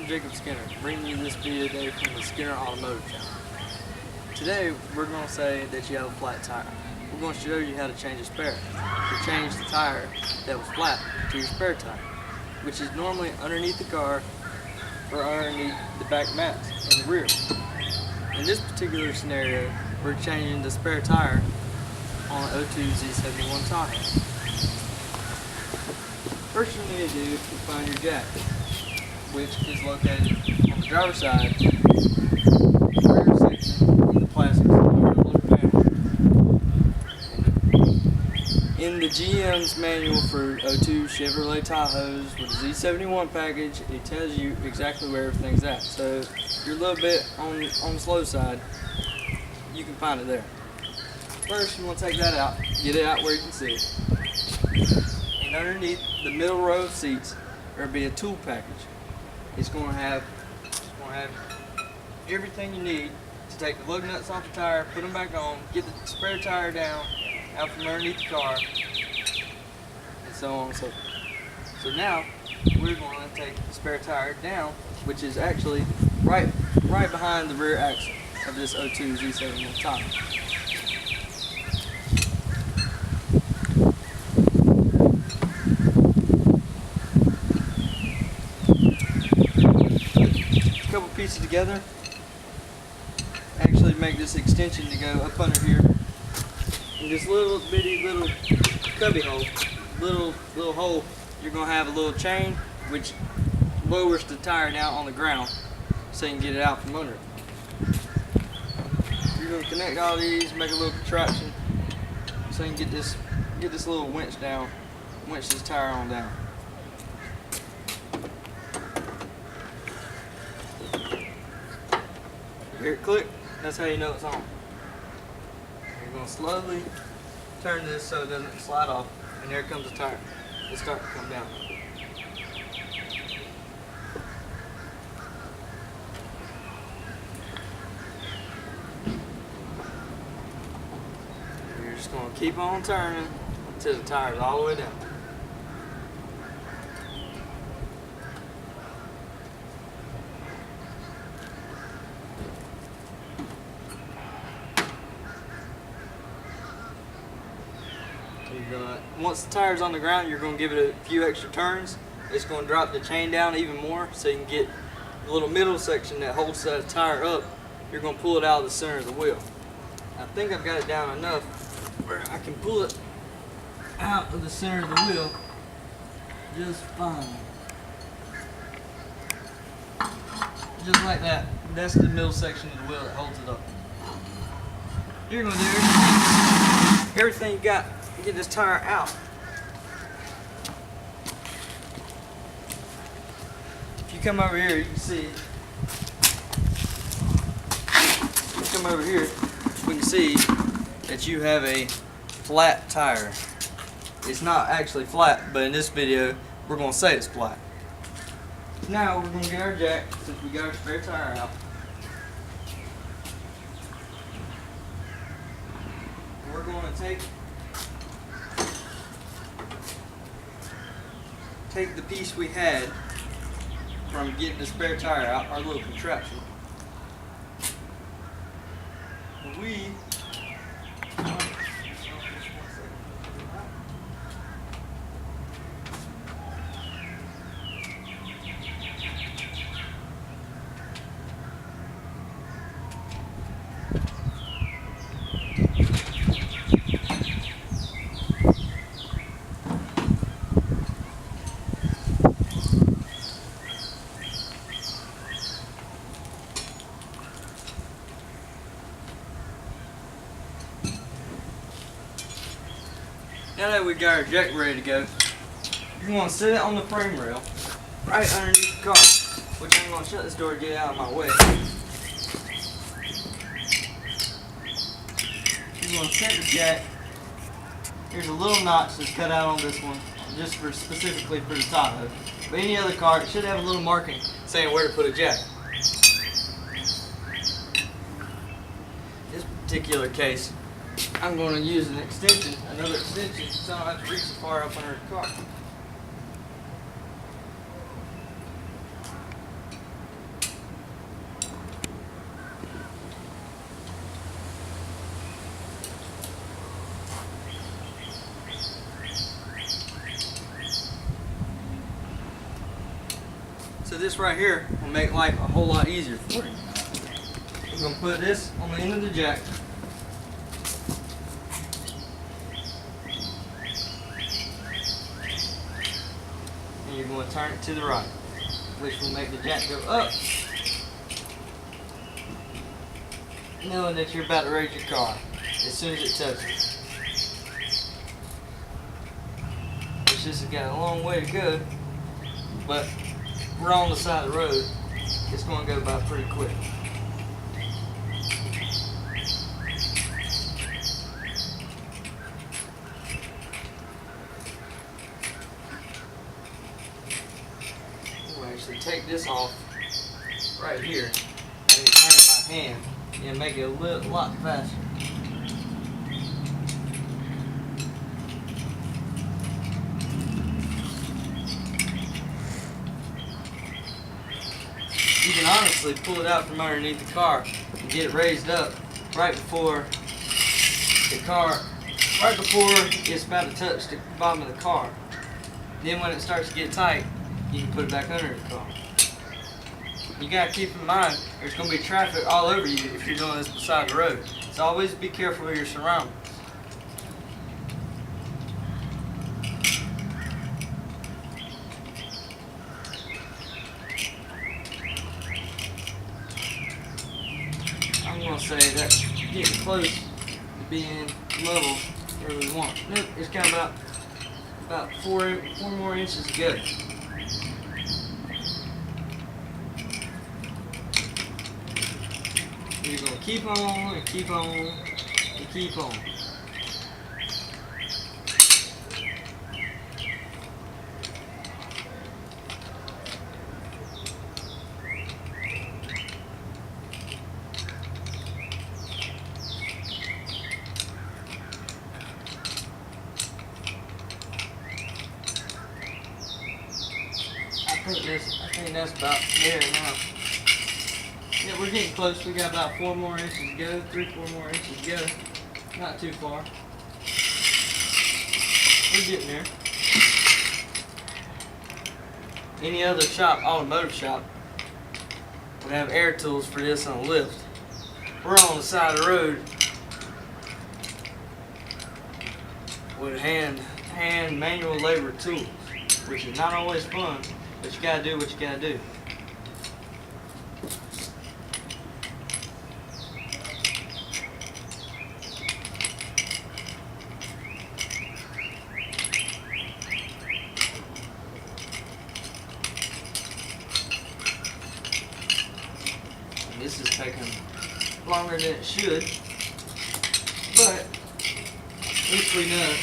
I'm Jacob Skinner, bringing you this video today from the Skinner Automotive channel. Today, we're going to say that you have a flat tire. We're going to show you how to change a spare. To change the tire that was flat to your spare tire, which is normally underneath the car or underneath the back mats in the rear. In this particular scenario, we're changing the spare tire on an 02 Z71 Tahoe. First thing you need to do is find your jack, which is located on the driver's side, rear section in the plastic panel. In the GM's manual for 02 Chevrolet Tahoes with the Z71 package, it tells you exactly where everything's at. So if you're a little bit on the slow side, you can find it there. First, you want to take that out, get it out where you can see it. And underneath the middle row of seats, there'll be a tool package. It's going to have everything you need to take the lug nuts off the tire, put them back on, get the spare tire down, out from underneath the car, and so on and so forth. So now, we're going to take the spare tire down, which is actually right behind the rear axle of this 02 Z71 Tahoe. Couple pieces together, actually make this extension to go up under here, and this little bitty little cubby hole, little hole, you're gonna have a little chain which lowers the tire down on the ground so you can get it out from under it. You're gonna connect all these, make a little contraption so you can get this little winch down, winch this tire on down. Hear it click, that's how you know it's on. You're going to slowly turn this so it doesn't slide off, and there comes the tire. It'll start to come down. You're just going to keep on turning until the tire is all the way down. Once the tire's on the ground, you're going to give it a few extra turns. It's going to drop the chain down even more so you can get the little middle section that holds that tire up. You're going to pull it out of the center of the wheel. I think I've got it down enough where I can pull it out of the center of the wheel just fine. Just like that. That's the middle section of the wheel that holds it up. You're going to do everything you got. Get this tire out. If you come over here, you can see. If you come over here, we can see that you have a flat tire. It's not actually flat, but in this video, we're going to say it's flat. Now we're going to get our jack, since we got our spare tire out. And we're going to take the piece we had from getting the spare tire out, our little contraption. Now that we got our jack ready to go, you're going to set it on the frame rail right underneath the car, which I'm going to shut this door to get out of my way. You're going to set the jack. Here's a little notch that's cut out on this one, just specifically for the Tahoe. But any other car, it should have a little marking saying where to put a jack. This particular case, I'm going to use an extension, another extension, so I don't have to reach as far up under the car. So this right here will make life a whole lot easier for you. We're going to put this on the end of the jack. And you're going to turn it to the right, which will make the jack go up, knowing that you're about to raise your car as soon as it touches. It's just got a long way to go, but we're on the side of the road. It's going to go by pretty quick. We'll actually take this off right here and turn it by hand and make it a lot faster. You can honestly pull it out from underneath the car and get it raised up right before it's about to touch the bottom of the car. Then when it starts to get tight, you can put it back under the car. You gotta keep in mind there's gonna be traffic all over you if you're doing this beside the road. So always be careful of your surroundings. I'm gonna say that's getting close to being level where we want. Nope, it's got about four more inches to go. You're gonna keep on and keep on and keep on. I think that's about there now. Yeah, we're getting close. We got about 4 more inches to go, 3-4 more inches to go. Not too far. We're getting there. Any other shop, automotive shop, would have air tools for this on a lift. We're on the side of the road with hand manual labor tools, which is not always fun, but you gotta do what you gotta do. This is taking longer than it should, but at least we know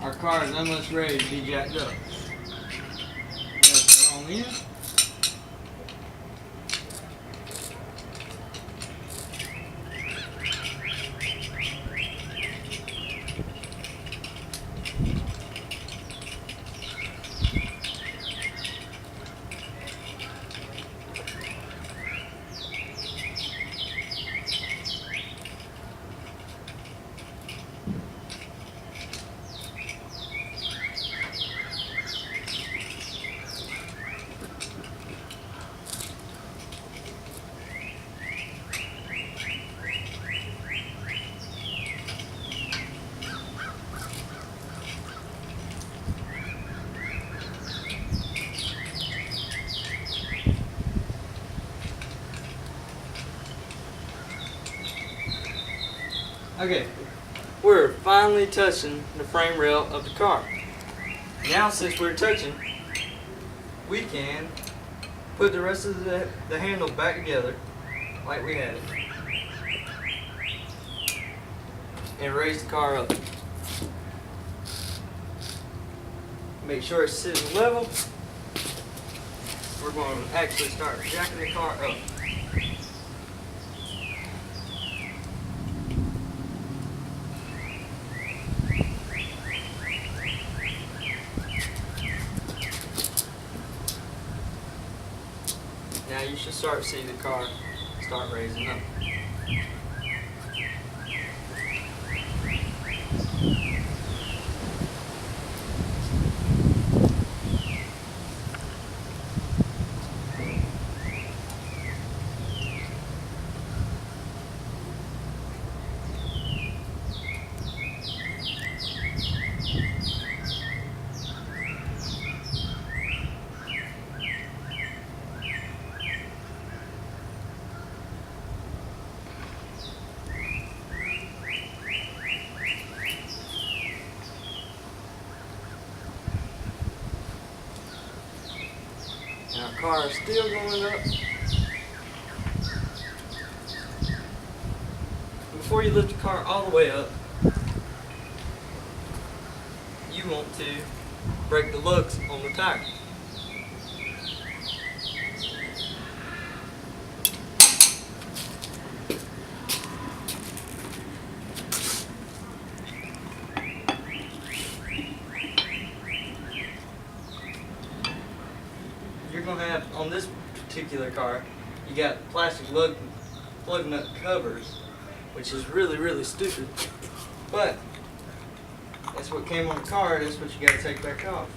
our car is almost ready to be jacked up. That's on in. Okay, we're finally touching the frame rail of the car. Now since we're touching, we can put the rest of the handle back together like we had it and raise the car up. Make sure it's sitting level. We're going to actually start jacking the car up. Now you should start seeing the car start raising up. Car is still going up. Before you lift the car all the way up, you want to break the lugs on the tire. You're going to have, on this particular car, you got plastic lug nut covers, which is really stupid, but that's what came on the car. That's what you got to take back off.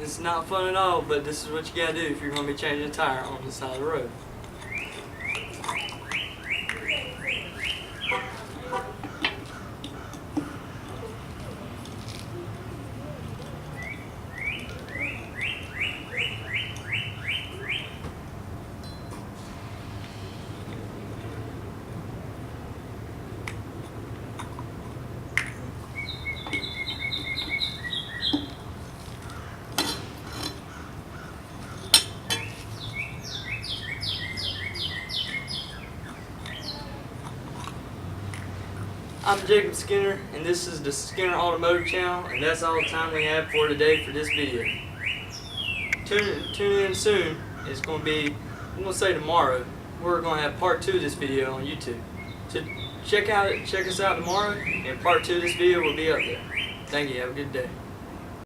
It's not fun at all, but this is what you gotta do if you're gonna be changing a tire on the side of the road. I'm Jacob Skinner, and this is the Skinner Automotive channel, and that's all the time we have for today for this video. Tune in soon. It's going to be, I'm going to say tomorrow, we're going to have part 2 of this video on YouTube. So check us out tomorrow, and part 2 of this video will be up there. Thank you. Have a good day.